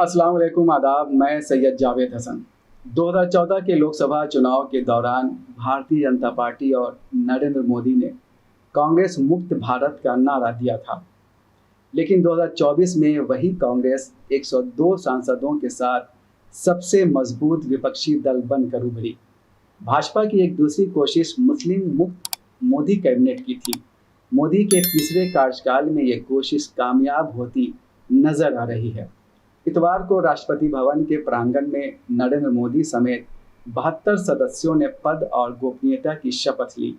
अस्सलाम वालेकुम आदाब। मैं सैयद जावेद हसन। 2014 के लोकसभा चुनाव के दौरान भारतीय जनता पार्टी और नरेंद्र मोदी ने कांग्रेस मुक्त भारत का नारा दिया था, लेकिन 2024 में वही कांग्रेस 102 सांसदों के साथ सबसे मजबूत विपक्षी दल बनकर उभरी। भाजपा की एक दूसरी कोशिश मुस्लिम मुक्त मोदी कैबिनेट की थी। मोदी के तीसरे कार्यकाल में ये कोशिश कामयाब होती नजर आ रही है। इतवार को राष्ट्रपति भवन के प्रांगण में नरेंद्र मोदी समेत 72 सदस्यों ने पद और गोपनीयता की शपथ ली।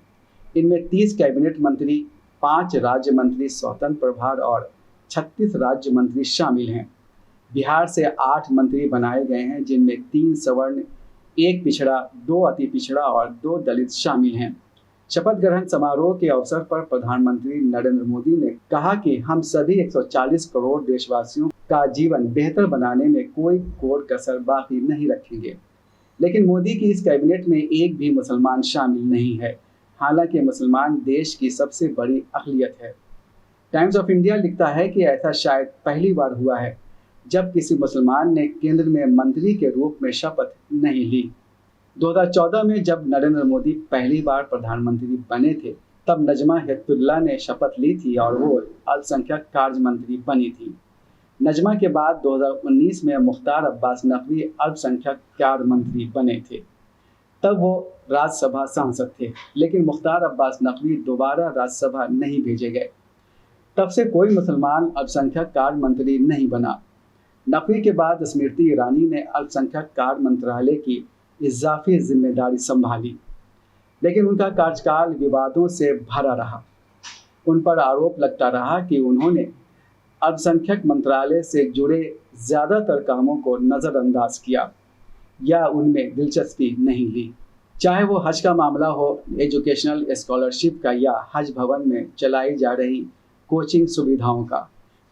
इनमें 30 कैबिनेट मंत्री, 5 राज्य मंत्री स्वतंत्र प्रभार और 36 राज्य मंत्री शामिल हैं। बिहार से 8 मंत्री बनाए गए हैं, जिनमें 3 सवर्ण, 1 पिछड़ा, 2 अति पिछड़ा और 2 दलित शामिल हैं। शपथ ग्रहण समारोह के अवसर पर प्रधानमंत्री नरेंद्र मोदी ने कहा कि हम सभी 140 करोड़ देशवासियों का जीवन बेहतर बनाने में कोई कोर कसर बाकी नहीं रखेंगे। लेकिन मोदी की इस कैबिनेट में एक भी मुसलमान शामिल नहीं है, हालांकि मुसलमान देश की सबसे बड़ी अक़लियत है। टाइम्स ऑफ इंडिया लिखता है कि ऐसा शायद पहली बार हुआ है जब किसी मुसलमान ने केंद्र में मंत्री के रूप में शपथ नहीं ली। 2014 में जब नरेंद्र मोदी पहली बार प्रधानमंत्री बने थे, तब नजमा हेपतुल्लाह ने शपथ ली थी और वो अल्पसंख्यक कार्य मंत्री बनी थी। नजमा के बाद 2019 में मुख्तार अब्बास नकवी अल्पसंख्यक कार्य मंत्री बने थे। तब वो राज्यसभा सांसद थे, लेकिन मुख्तार अब्बास नकवी दोबारा राज्यसभा नहीं भेजे गए। तब से कोई मुसलमान अल्पसंख्यक कार्य मंत्री नहीं बना। नकवी के बाद स्मृति ईरानी ने अल्पसंख्यक कार्य मंत्रालय की इजाफी जिम्मेदारी संभाली, लेकिन उनका कार्यकाल विवादों से भरा रहा। उन पर आरोप लगता रहा कि उन्होंने अल्पसंख्यक मंत्रालय से जुड़े ज़्यादातर कामों को नज़रअंदाज किया या उनमें दिलचस्पी नहीं ली, चाहे वो हज का मामला हो, एजुकेशनल स्कॉलरशिप का या हज भवन में चलाई जा रही कोचिंग सुविधाओं का।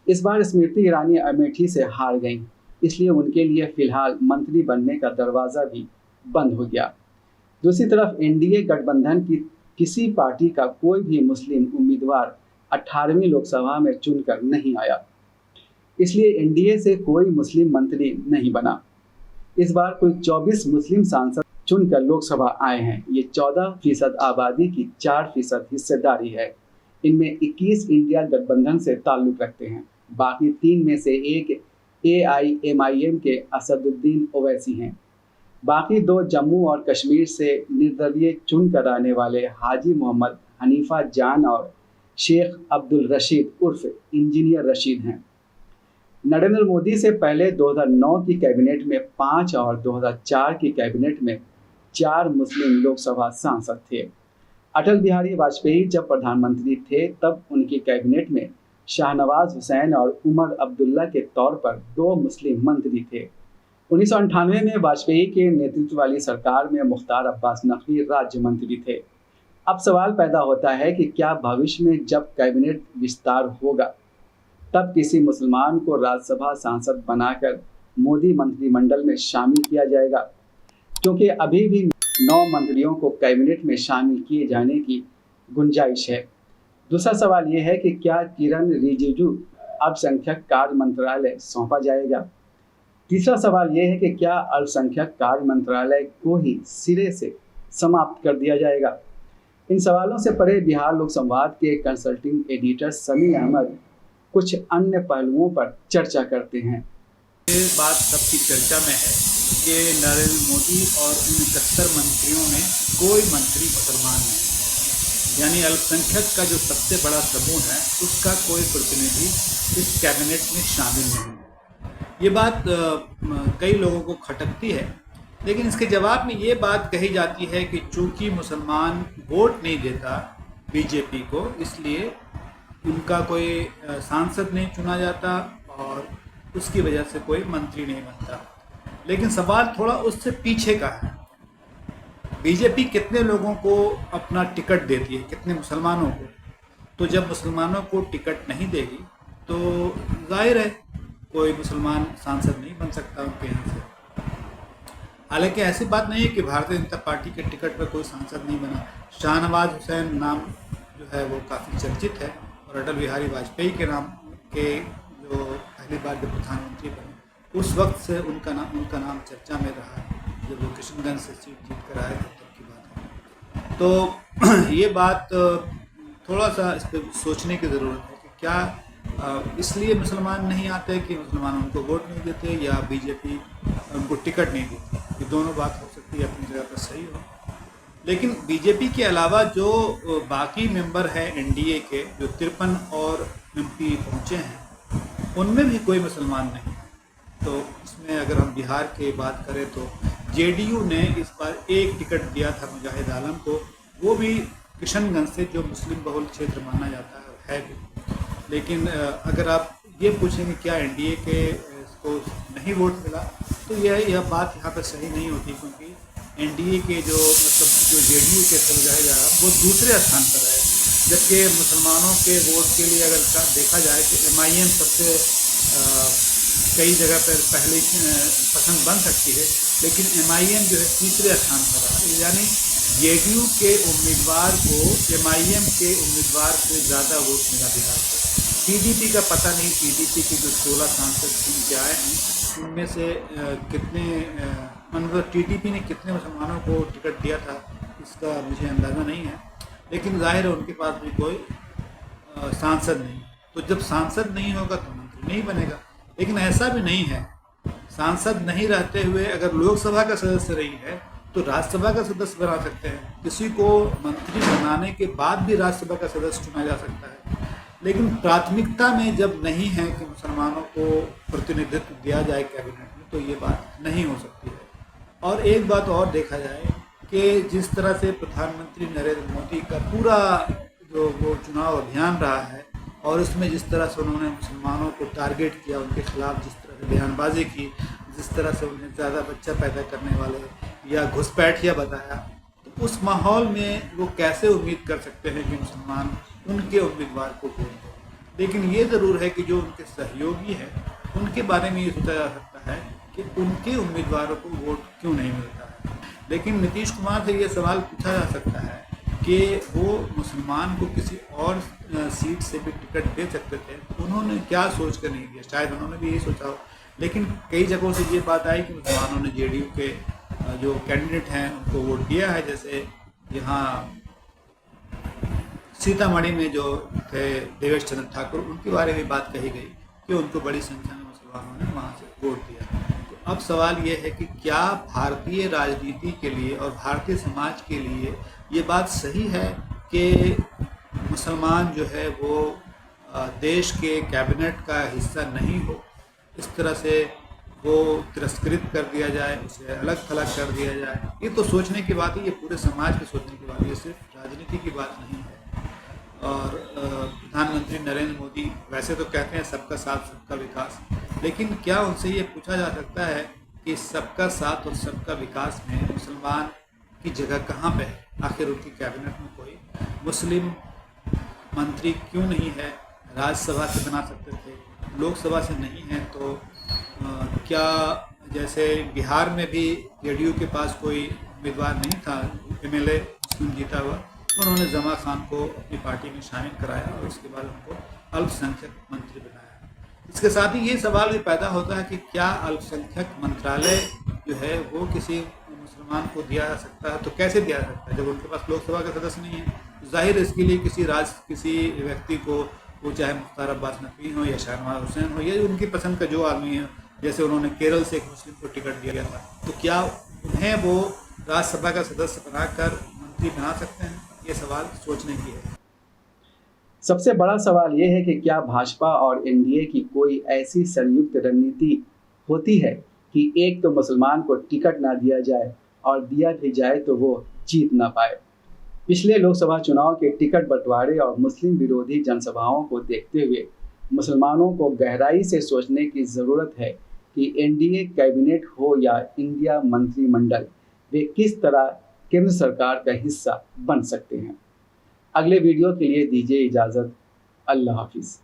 इस बार स्मृति ईरानी अमेठी से हार गईं, इसलिए उनके लिए फ़िलहाल मंत्री बनने का दरवाज़ा भी बंद हो गया। दूसरी तरफ एनडीए गठबंधन की किसी पार्टी का कोई भी मुस्लिम उम्मीदवार 18वीं लोकसभा में चुनकर नहीं आया, इसलिए एनडीए से कोई मुस्लिम मंत्री नहीं बना। इस बार कुल 24 मुस्लिम सांसद चुनकर लोकसभा आए हैं। ये 14% आबादी की 4% हिस्सेदारी है। इनमें 21 इंडिया गठबंधन से ताल्लुक़ रखते हैं। बाकी 3 में से एक AIMIM के असदुद्दीन ओवैसी हैं। बाकी 2 जम्मू और कश्मीर से निर्दलीय चुनकर आने वाले हाजी मोहम्मद हनीफा जान और शेख अब्दुल रशीद उर्फ इंजीनियर रशीद हैं। नरेंद्र मोदी से पहले 2009 की कैबिनेट में 5 और 2004 की कैबिनेट में 4 मुस्लिम लोकसभा सांसद थे। अटल बिहारी वाजपेयी जब प्रधानमंत्री थे, तब उनकी कैबिनेट में शाहनवाज हुसैन और उमर अब्दुल्ला के तौर पर 2 मुस्लिम मंत्री थे। 1998 में वाजपेयी के नेतृत्व वाली सरकार में मुख्तार अब्बास नकवी राज्य मंत्री थे। अब सवाल पैदा होता है कि क्या भविष्य में जब कैबिनेट विस्तार होगा, तब किसी मुसलमान को राज्यसभा सांसद बनाकर मोदी मंत्रिमंडल में शामिल किया जाएगा, क्योंकि अभी भी 9 मंत्रियों को कैबिनेट में शामिल किए जाने की गुंजाइश है। दूसरा सवाल ये है कि क्या किरण रिजिजू अल्पसंख्यक कार्य मंत्रालय सौंपा जाएगा। तीसरा सवाल यह है कि क्या अल्पसंख्यक कार्य मंत्रालय को ही सिरे से समाप्त कर दिया जाएगा। इन सवालों से परे बिहार लोक संवाद के कंसल्टिंग एडिटर समी अहमद कुछ अन्य पहलुओं पर चर्चा करते हैं। ये बात सबकी चर्चा में है कि नरेंद्र मोदी और 69 मंत्रियों में कोई मंत्री मुसलमान नहीं, यानी अल्पसंख्यक का जो सबसे बड़ा समूह है उसका कोई प्रतिनिधि इस कैबिनेट में शामिल नहीं। ये बात कई लोगों को खटकती है, लेकिन इसके जवाब में ये बात कही जाती है कि चूंकि मुसलमान वोट नहीं देता बीजेपी को, इसलिए उनका कोई सांसद नहीं चुना जाता और उसकी वजह से कोई मंत्री नहीं बनता। लेकिन सवाल थोड़ा उससे पीछे का है। बीजेपी कितने लोगों को अपना टिकट देती है, कितने मुसलमानों को? तो जब मुसलमानों को टिकट नहीं देगी तो जाहिर है कोई मुसलमान सांसद नहीं बन सकता उनके यहाँ से। हालांकि ऐसी बात नहीं है कि भारतीय जनता पार्टी के टिकट पर कोई सांसद नहीं बना। शाहनवाज हुसैन नाम जो है वो काफ़ी चर्चित है और अटल बिहारी वाजपेयी के नाम के जो पहली बार जब प्रधानमंत्री बने उस वक्त से उनका नाम चर्चा में रहा जब वो किशनगंज से सीट जीत कर आए थे, तब की बात है। तो ये बात थोड़ा सा इस पर सोचने की ज़रूरत है कि क्या इसलिए मुसलमान नहीं आते कि मुसलमान उनको वोट नहीं देते या बीजेपी उनको टिकट नहीं देती। ये दोनों बात हो सकती है, अपनी जगह पर सही हो। लेकिन बीजेपी के अलावा जो बाकी मेंबर हैं एनडीए के, जो 53 और एमपी पहुँचे हैं, उनमें भी कोई मुसलमान नहीं। तो इसमें अगर हम बिहार की बात करें तो जेडीयू ने इस बार एक टिकट दिया था मुजाहिद आलम को, वो भी किशनगंज से, जो मुस्लिम बहुल क्षेत्र माना जाता है भी। लेकिन अगर आप ये पूछेंगे क्या एनडीए के इसको नहीं वोट मिला, तो यह बात यहाँ पर सही नहीं होती, क्योंकि एनडीए के जो जेडीयू के मुजाहिद आलम वो दूसरे स्थान पर है, जबकि मुसलमानों के वोट के लिए अगर देखा जाए तो एमआईएम सबसे कई जगह पर पहले पसंद बन सकती है, लेकिन एमआईएम जो है तीसरे स्थान पर रहा। यानी जेडीयू के उम्मीदवार को एमआईएम के उम्मीदवार से ज़्यादा वोट मिला बिहार को। टीडीपी का पता नहीं, टीडीपी के जो 16 सांसद चुन के आए हैं उनमें से कितने मतलब टीडीपी ने कितने मुसलमानों को टिकट दिया था इसका मुझे अंदाज़ा नहीं है, लेकिन जाहिर है उनके पास भी कोई सांसद नहीं। तो जब सांसद नहीं होगा तो मंत्री नहीं बनेगा। लेकिन ऐसा भी नहीं है, सांसद नहीं रहते हुए अगर लोकसभा का सदस्य रही है तो राज्यसभा का सदस्य बना सकते हैं। किसी को मंत्री बनाने के बाद भी राज्यसभा का सदस्य चुना जा सकता है। लेकिन प्राथमिकता में जब नहीं है कि मुसलमानों को प्रतिनिधित्व दिया जाए कैबिनेट में, तो ये बात नहीं हो सकती है। और एक बात और देखा जाए कि जिस तरह से प्रधानमंत्री नरेंद्र मोदी का पूरा जो वो चुनाव अभियान रहा है, और उसमें जिस तरह से उन्होंने मुसलमानों को टारगेट किया, उनके खिलाफ जिस तरह से बयानबाजी की, जिस तरह से उन्हें ज़्यादा बच्चा पैदा करने वाले या घुसपैठिया बताया, तो उस माहौल में वो कैसे उम्मीद कर सकते हैं कि मुसलमान उनके उम्मीदवार को वोट दें। लेकिन ये ज़रूर है कि जो उनके सहयोगी हैं उनके बारे में ये सोचा जा सकता है कि उनके उम्मीदवारों को वोट क्यों नहीं मिलता है। लेकिन नीतीश कुमार से ये सवाल पूछा जा सकता है कि वो मुसलमान को किसी और सीट से भी टिकट दे सकते थे, उन्होंने क्या सोच कर नहीं दिया। शायद उन्होंने भी यही सोचा हो, लेकिन कई जगहों से ये बात आई कि मुसलमानों ने जेडीयू के जो कैंडिडेट हैं उनको वोट दिया है। जैसे यहाँ सीतामढ़ी में जो थे देवेश चंद्र ठाकुर, उनके बारे में बात कही गई कि उनको बड़ी संख्या में मुसलमानों ने वहाँ से वोट दिया। तो अब सवाल ये है कि क्या भारतीय राजनीति के लिए और भारतीय समाज के लिए ये बात सही है कि मुसलमान जो है वो देश के कैबिनेट का हिस्सा नहीं हो, इस तरह से वो तिरस्कृत कर दिया जाए, उसे अलग थलग कर दिया जाए। ये तो सोचने की बात है, ये पूरे समाज की सोचने की बात है, ये सिर्फ राजनीति की बात नहीं है। और प्रधानमंत्री नरेंद्र मोदी वैसे तो कहते हैं सबका साथ सबका विकास, लेकिन क्या उनसे ये पूछा जा सकता है कि सबका साथ और सबका विकास में मुसलमान की जगह कहाँ पे है? आखिर उनकी कैबिनेट में कोई मुस्लिम मंत्री क्यों नहीं है? राज्यसभा से बना सकते थे, लोकसभा से नहीं है। तो क्या जैसे बिहार में भी जेडीयू के पास कोई उम्मीदवार नहीं था, एमएलए मुस्लिम जीता हुआ, उन्होंने जमा खान को अपनी पार्टी में शामिल कराया और उसके बाद उनको अल्पसंख्यक मंत्री बनाया। इसके साथ ही ये सवाल भी पैदा होता है कि क्या अल्पसंख्यक मंत्रालय जो है वो किसी मुसलमान को दिया जा सकता है? तो कैसे दिया जा सकता है जब उनके पास लोकसभा का सदस्य नहीं है? जाहिर इसके लिए किसी व्यक्ति को, वो चाहे मुख्तार अब्बास नकवी हो या शाहनवाज हुसैन हो या उनकी पसंद का जो आदमी है, जैसे उन्होंने केरल से एक मुस्लिम को टिकट दिया था, तो क्या उन्हें वो राज्यसभा का सदस्य बनाकर मंत्री बना सकते हैं? ये सवाल सोचने की है। सबसे बड़ा सवाल ये है कि क्या भाजपा और एनडीए की कोई ऐसी संयुक्त रणनीति होती है कि एक तो मुसलमान को टिकट ना दिया जाए और दिया भी जाए तो वो जीत ना पाए। पिछले लोकसभा चुनाव के टिकट बंटवारे और मुस्लिम विरोधी जनसभाओं को देखते हुए मुसलमानों को गहराई से सोचने की ज़रूरत है कि एनडीए कैबिनेट हो या इंडिया मंत्रिमंडल, वे किस तरह केंद्र सरकार का हिस्सा बन सकते हैं। अगले वीडियो के लिए दीजिए इजाज़त। अल्लाह हाफिज़।